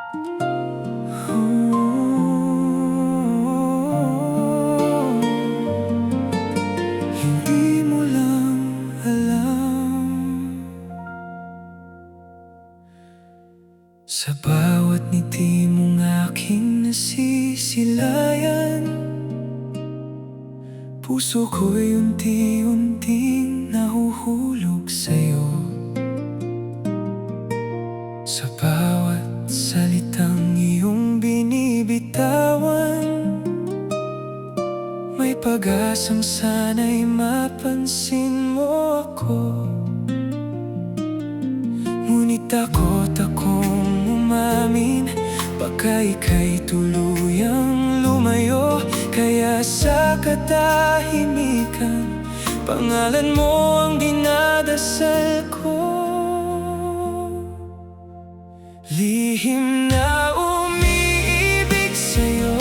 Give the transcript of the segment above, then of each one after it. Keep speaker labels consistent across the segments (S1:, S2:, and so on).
S1: Hindi mo lang alam. Sa bawat ngiti mong aking nasisilayan, puso ko'y unti-unting nahuhulog sa'yo. Sa bawat salitang iyong binibitawan, may pag-asang sana'y mapansin mo ako. Ngunit takot akong umamin, baka ika'y tuluyang lumayo. Kaya sa katahimikan, pangalan mo ang dinadasal ko. Lihim na umiibig sa'yo,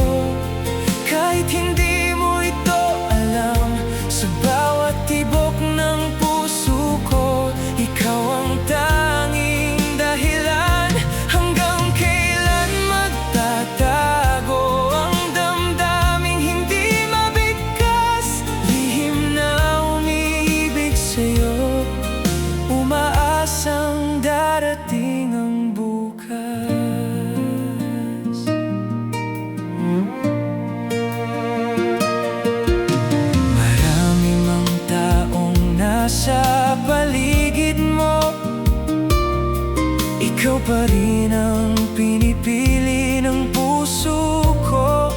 S1: kahit hindi mo ito alam. Sa bawat tibok ng puso ko, ikaw ang tanging dahilan. Hanggang kailan magtatago ang damdaming hindi mabigkas? Lihim na umiibig sa'yo, umaasang darating ang bukas. Marami mang taong nasa paligid mo, ikaw pa rin ang pinipili ng puso ko.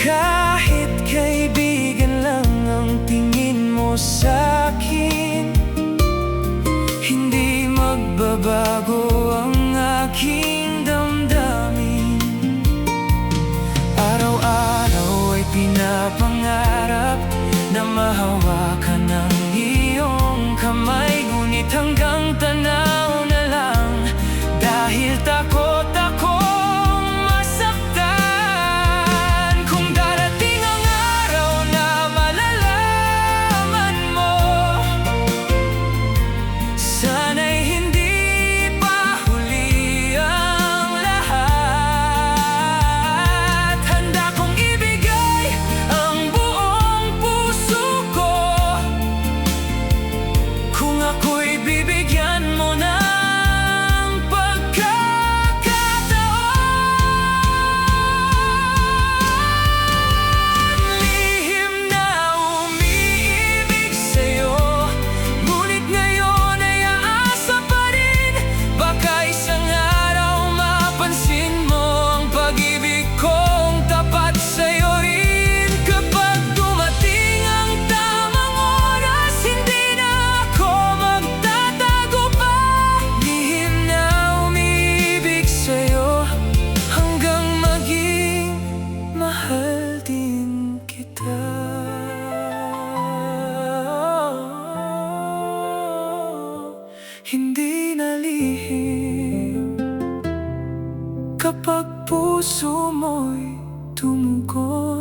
S1: Kahit kaibigan lang ang tingin mo sa'kin, hindi magbabago ang aking damdamin. Araw-araw ay pinapangarap na mahawakan ng iyong kamay. Ngunit hanggang tanaw na lang, dahil takot akong masaktan. Kung darating ang araw na malalaman mo, sana'y hindi pa huli ang lahat. Handa kong ibigay ang buong puso ko, kung ako'y bibigyan mo ng pagkakataon. Lihim na umiibig sa'yo, ngunit ngayon ay aasa pa rin. Baka isang araw mapansin mo ang pag-ibig kong tapat sa'yo rin. Kapag dumating ang tamang oras, hindi na ako magtatago pa. Lihim na umiibig sa'yo, hanggang maging mahal din kita. Hindi na lihim kapag puso mo'y tumugon.